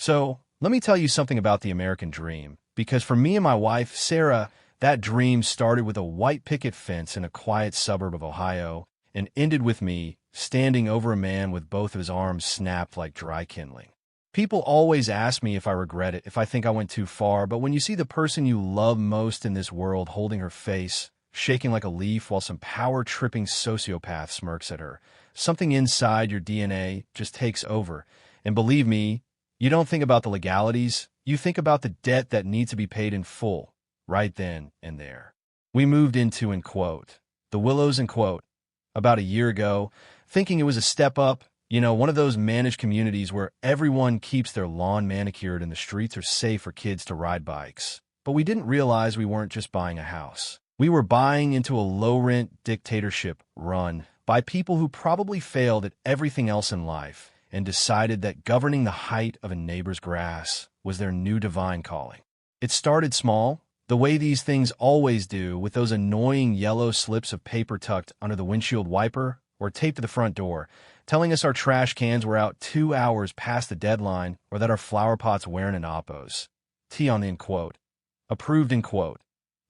So, let me tell you something about the American dream, because for me and my wife, Sarah, that dream started with a white picket fence in a quiet suburb of Ohio and ended with me standing over a man with both of his arms snapped like dry kindling. People always ask me if I regret it, if I think I went too far, but when you see the person you love most in this world holding her face, shaking like a leaf while some power-tripping sociopath smirks at her, something inside your DNA just takes over. And believe me, you don't think about the legalities, you think about the debt that needs to be paid in full, right then and there. We moved into, in quote, the Willows, in quote, about a year ago, thinking it was a step up, one of those managed communities where everyone keeps their lawn manicured and the streets are safe for kids to ride bikes. But we didn't realize we weren't just buying a house. We were buying into a low-rent dictatorship run by people who probably failed at everything else in life and decided that governing the height of a neighbor's grass was their new divine calling. It started small, the way these things always do, with those annoying yellow slips of paper tucked under the windshield wiper or taped to the front door, telling us our trash cans were out 2 hours past the deadline or that our flower pots weren't in oppos. T on the in quote. Approved in quote.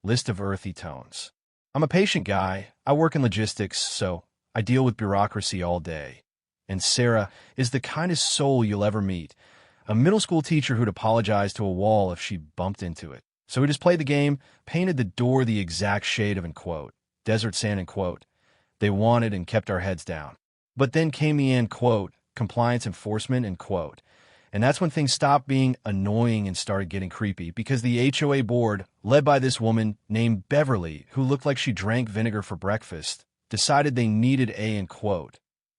List of earthy tones. I'm a patient guy. I work in logistics, so I deal with bureaucracy all day. And Sarah is the kindest soul you'll ever meet. A middle school teacher who'd apologize to a wall if she bumped into it. So we just played the game, painted the door the exact shade of, in quote, desert sand, in quote, they wanted and kept our heads down. But then came the, in quote, compliance enforcement, in quote. And that's when things stopped being annoying and started getting creepy, because the HOA board, led by this woman named Beverly, who looked like she drank vinegar for breakfast, decided they needed a, in quote,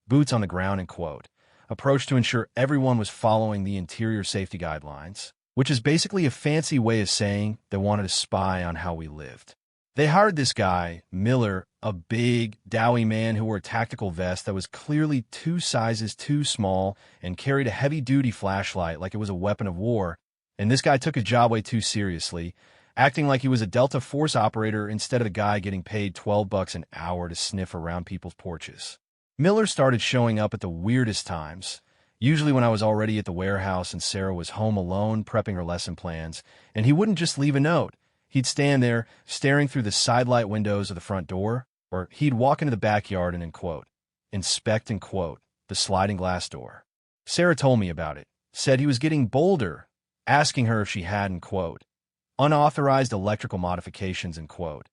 boots on the ground, in quote, approach to ensure everyone was following the interior safety guidelines, which is basically a fancy way of saying they wanted to spy on how we lived. They hired this guy, Miller, a big, doughy man who wore a tactical vest that was clearly 2 sizes too small and carried a heavy-duty flashlight like it was a weapon of war. And this guy took his job way too seriously, acting like he was a Delta Force operator instead of the guy getting paid $12 an hour to sniff around people's porches. Miller started showing up at the weirdest times, usually when I was already at the warehouse and Sarah was home alone prepping her lesson plans, and he wouldn't just leave a note. He'd stand there, staring through the sidelight windows of the front door, or he'd walk into the backyard and, in quote, inspect, in quote, the sliding glass door. Sarah told me about it, said he was getting bolder, asking her if she had, in quote, unauthorized electrical modifications, in quote,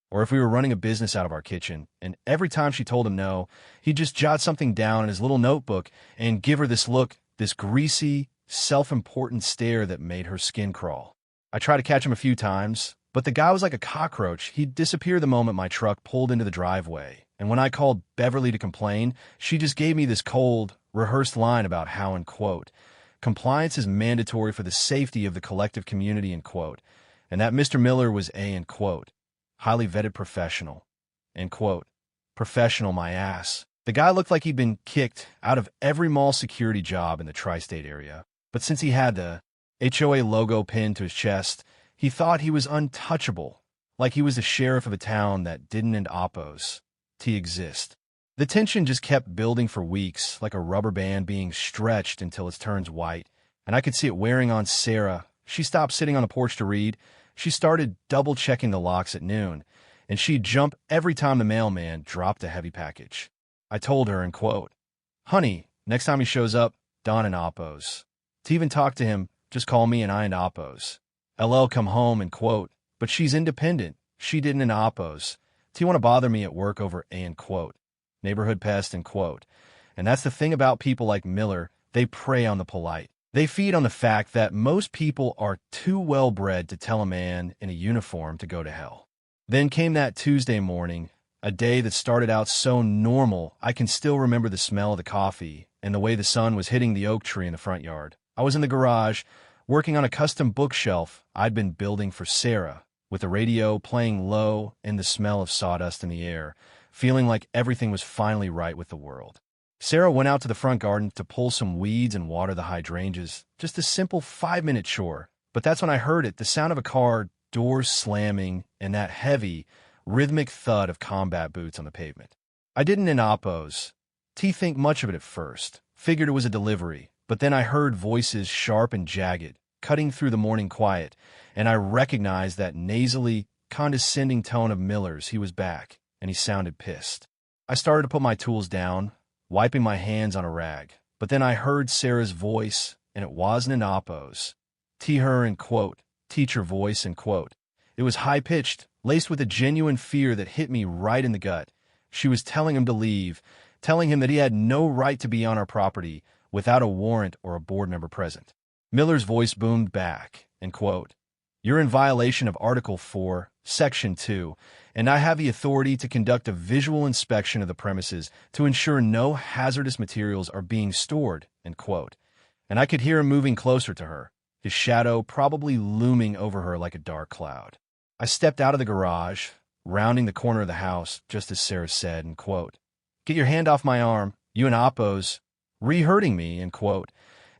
or if we were running a business out of our kitchen, and every time she told him no, he'd just jot something down in his little notebook and give her this look, this greasy, self-important stare that made her skin crawl. I tried to catch him a few times, but the guy was like a cockroach. He'd disappear the moment my truck pulled into the driveway, and when I called Beverly to complain, she just gave me this cold, rehearsed line about how, in quote, compliance is mandatory for the safety of the collective community, in quote, and that Mr. Miller was a, in quote, highly vetted professional, in quote, professional my ass. The guy looked like he'd been kicked out of every mall security job in the tri-state area, but since he had the HOA logo pinned to his chest, he thought he was untouchable, like he was the sheriff of a town that didn't end oppos to exist. The tension just kept building for weeks, like a rubber band being stretched until it turns white, and I could see it wearing on Sarah. She stopped sitting on the porch to read. She started double-checking the locks at noon, and she'd jump every time the mailman dropped a heavy package. I told her, in quote, honey, next time he shows up, don an oppos. To even talk to him, just call me and I and oppos. LL come home, in quote, but she's independent. She didn't in oppos. Do you want to bother me at work over a, in quote, neighborhood pest, in quote. And that's the thing about people like Miller, they prey on the polite. They feed on the fact that most people are too well-bred to tell a man in a uniform to go to hell. Then came that Tuesday morning, a day that started out so normal I can still remember the smell of the coffee and the way the sun was hitting the oak tree in the front yard. I was in the garage, working on a custom bookshelf I'd been building for Sarah, with the radio playing low and the smell of sawdust in the air, feeling like everything was finally right with the world. Sarah went out to the front garden to pull some weeds and water the hydrangeas, just a simple 5-minute chore. But that's when I heard it, the sound of a car, doors slamming, and that heavy, rhythmic thud of combat boots on the pavement. I didn't in oppos. Think much of it at first. Figured it was a delivery. But then I heard voices sharp and jagged, cutting through the morning quiet, and I recognized that nasally, condescending tone of Miller's. He was back, and he sounded pissed. I started to put my tools down, wiping my hands on a rag. But then I heard Sarah's voice, and it wasn't an Oppo's. Her and quote, teacher voice and quote. It was high-pitched, laced with a genuine fear that hit me right in the gut. She was telling him to leave, telling him that he had no right to be on our property without a warrant or a board member present. Miller's voice boomed back, and quote, "You're in violation of Article 4, Section 2, and I have the authority to conduct a visual inspection of the premises to ensure no hazardous materials are being stored," end quote. And I could hear him moving closer to her, his shadow probably looming over her like a dark cloud. I stepped out of the garage, rounding the corner of the house, just as Sarah said, and quote, "Get your hand off my arm, you and Oppo's re-hurting me," end quote.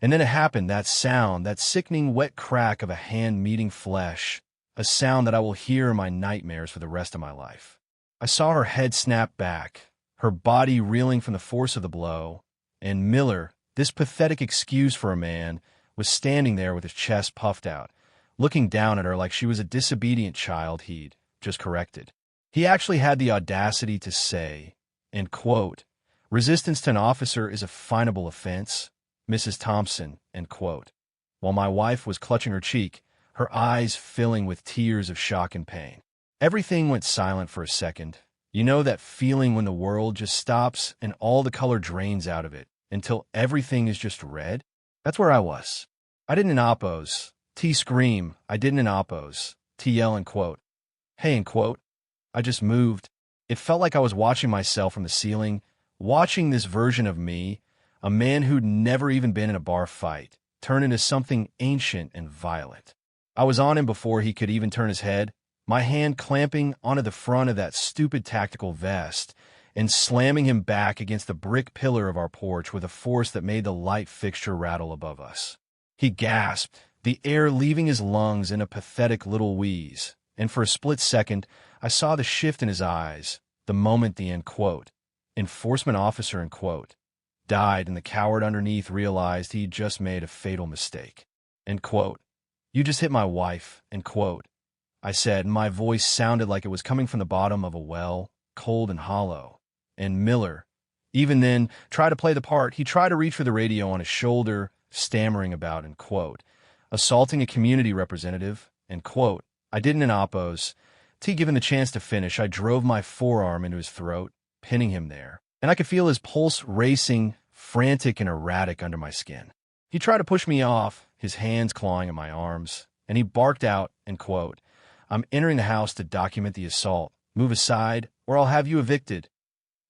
And then it happened, that sound, that sickening wet crack of a hand meeting flesh, a sound that I will hear in my nightmares for the rest of my life. I saw her head snap back, her body reeling from the force of the blow, and Miller, this pathetic excuse for a man, was standing there with his chest puffed out, looking down at her like she was a disobedient child he'd just corrected. He actually had the audacity to say, and quote, "Resistance to an officer is a finable offense, Mrs. Thompson," end quote, while my wife was clutching her cheek, her eyes filling with tears of shock and pain. Everything went silent for a second. You know that feeling when the world just stops and all the color drains out of it until everything is just red? That's where I was. I didn't in Oppo's. T scream, I didn't in Oppo's. T yell and quote, "Hey," and quote. I just moved. It felt like I was watching myself from the ceiling, watching this version of me, a man who'd never even been in a bar fight, turn into something ancient and violent. I was on him before he could even turn his head, my hand clamping onto the front of that stupid tactical vest and slamming him back against the brick pillar of our porch with a force that made the light fixture rattle above us. He gasped, the air leaving his lungs in a pathetic little wheeze, and for a split second, I saw the shift in his eyes, the moment the end quote, enforcement officer end quote, died and the coward underneath realized he'd just made a fatal mistake. End quote. "You just hit my wife," end quote, I said, and my voice sounded like it was coming from the bottom of a well, cold and hollow. And Miller, even then, tried to play the part. He tried to reach for the radio on his shoulder, stammering about, end quote, assaulting a community representative, end quote. I didn't in Oppo's. T given the chance to finish, I drove my forearm into his throat, pinning him there, and I could feel his pulse racing, frantic and erratic under my skin. He tried to push me off, his hands clawing at my arms, and he barked out, end quote, "I'm entering the house to document the assault. Move aside, or I'll have you evicted,"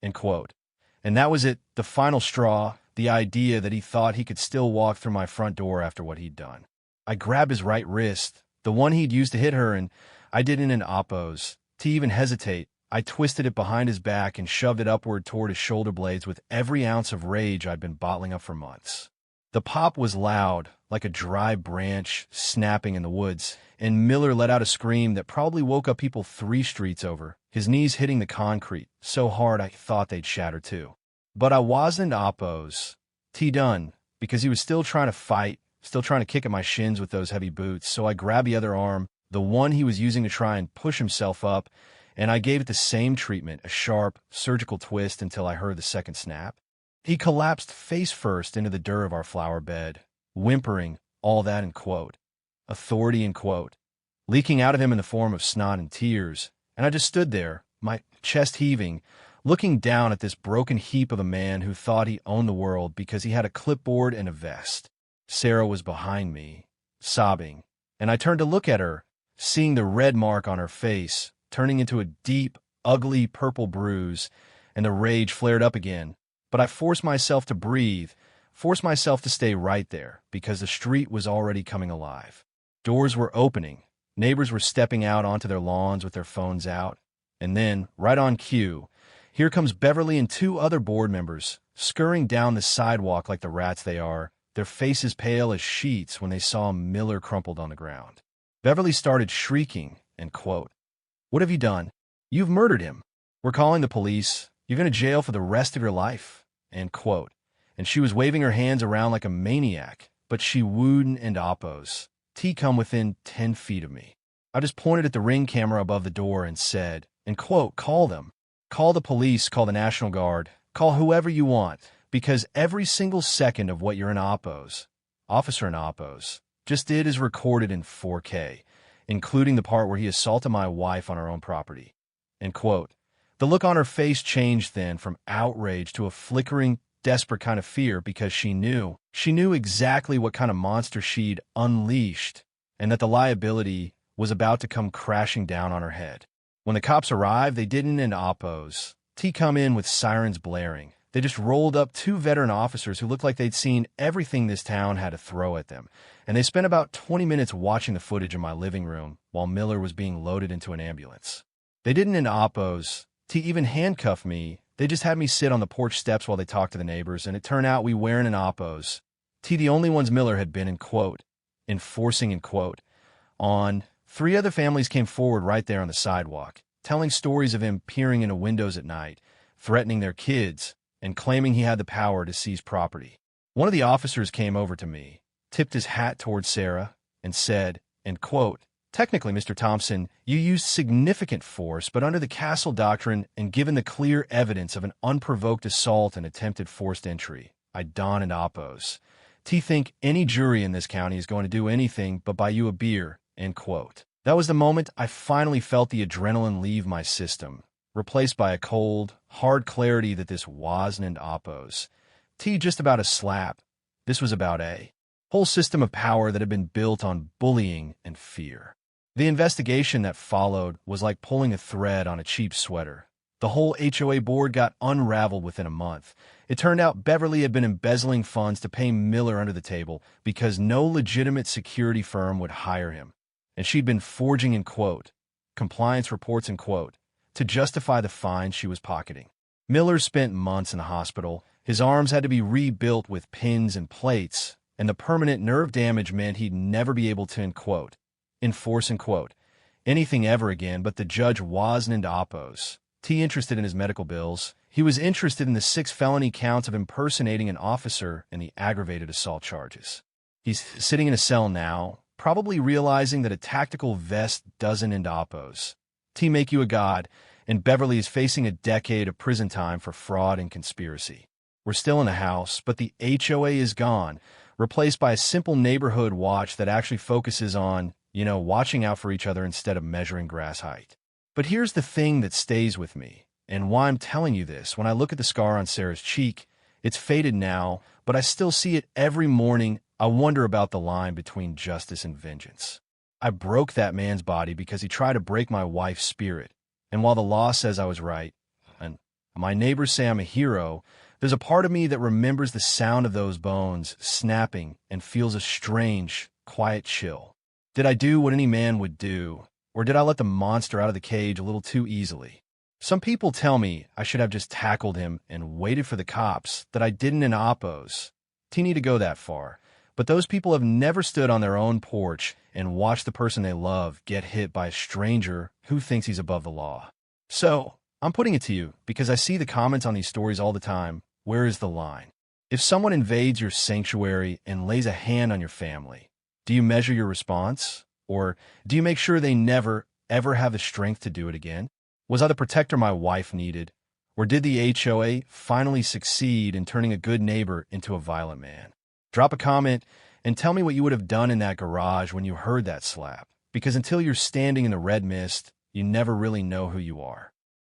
end quote. And that was it, the final straw, the idea that he thought he could still walk through my front door after what he'd done. I grabbed his right wrist, the one he'd used to hit her, and I didn't in Oppo's. To even hesitate, I twisted it behind his back and shoved it upward toward his shoulder blades with every ounce of rage I'd been bottling up for months. The pop was loud, like a dry branch snapping in the woods, and Miller let out a scream that probably woke up people 3 streets over, his knees hitting the concrete so hard I thought they'd shatter too. But I wasn't Oppo's. T done, because he was still trying to fight, still trying to kick at my shins with those heavy boots, so I grabbed the other arm, the one he was using to try and push himself up, and I gave it the same treatment, a sharp, surgical twist until I heard the second snap. He collapsed face first into the dirt of our flower bed, whimpering, all that in quote, authority in quote, leaking out of him in the form of snot and tears, and I just stood there, my chest heaving, looking down at this broken heap of a man who thought he owned the world because he had a clipboard and a vest. Sarah was behind me, sobbing, and I turned to look at her, seeing the red mark on her face, turning into a deep, ugly purple bruise, and the rage flared up again. But I forced myself to breathe, forced myself to stay right there, because the street was already coming alive. Doors were opening, neighbors were stepping out onto their lawns with their phones out, and then, right on cue, here comes Beverly and 2 other board members, scurrying down the sidewalk like the rats they are, their faces pale as sheets when they saw Miller crumpled on the ground. Beverly started shrieking, and quote, "What have you done? You've murdered him. We're calling the police. You're going to jail for the rest of your life," end quote. and she was waving her hands around like a maniac, but she wouldn't and oppose. T come within 10 feet of me. I just pointed at the Ring camera above the door and said, and quote, call them. Call the police, call the National Guard, call whoever you want, because every single second of what you're in officer in oppose, just did is recorded in 4K, including the part where he assaulted my wife on her own property. End quote. The look on her face changed then from outrage to a flickering, desperate kind of fear because she knew exactly what kind of monster she'd unleashed and that the liability was about to come crashing down on her head. When the cops arrived, they didn't oppose. T come in with sirens blaring. They just rolled up 2 veteran officers who looked like they'd seen everything this town had to throw at them, and they spent about 20 minutes watching the footage in my living room while Miller was being loaded into an ambulance. They didn't oppose. T even handcuffed me. They just had me sit on the porch steps while they talked to the neighbors, and it turned out we weren't oppose. T the only ones Miller had been, enforcing, on. 3 other families came forward right there on the sidewalk, telling stories of him peering into windows at night, threatening their kids, and claiming he had the power to seize property. One of the officers came over to me, tipped his hat towards Sarah, and said, technically, Mr. Thompson, you used significant force, but under the Castle Doctrine and given the clear evidence of an unprovoked assault and attempted forced entry, I don and oppose. T think any jury in this county is going to do anything but buy you a beer, end quote. That was the moment I finally felt the adrenaline leave my system, replaced by a cold, hard clarity that this wasn't oppose. T just about a slap. This was about a whole system of power that had been built on bullying and fear. The investigation that followed was like pulling a thread on a cheap sweater. The whole HOA board got unraveled within a month. It turned out Beverly had been embezzling funds to pay Miller under the table because no legitimate security firm would hire him. And she'd been forging, compliance reports, to justify the fines she was pocketing. Miller spent months in the hospital. His arms had to be rebuilt with pins and plates, and the permanent nerve damage meant he'd never be able to, enforce, anything ever again, but the judge wasn't oppose. T interested in his medical bills. He was interested in the 6 felony counts of impersonating an officer and the aggravated assault charges. He's sitting in a cell now, probably realizing that a tactical vest doesn't oppose. T make you a god, and Beverly is facing a decade of prison time for fraud and conspiracy. We're still in the house, but the HOA is gone, replaced by a simple neighborhood watch that actually focuses on, watching out for each other instead of measuring grass height. But here's the thing that stays with me, and why I'm telling you this. When I look at the scar on Sarah's cheek, it's faded now, but I still see it every morning. I wonder about the line between justice and vengeance. I broke that man's body because he tried to break my wife's spirit, and while the law says I was right, and my neighbors say I'm a hero, there's a part of me that remembers the sound of those bones snapping and feels a strange, quiet chill. Did I do what any man would do, or did I let the monster out of the cage a little too easily? Some people tell me I should have just tackled him and waited for the cops, that I didn't oppose. Teeny to go that far, but those people have never stood on their own porch and watched the person they love get hit by a stranger who thinks he's above the law. So, I'm putting it to you, because I see the comments on these stories all the time. Where is the line? If someone invades your sanctuary and lays a hand on your family, do you measure your response? Or do you make sure they never, ever have the strength to do it again? Was I the protector my wife needed? Or did the HOA finally succeed in turning a good neighbor into a violent man? Drop a comment and tell me what you would have done in that garage when you heard that slap. Because until you're standing in the red mist, you never really know who you are.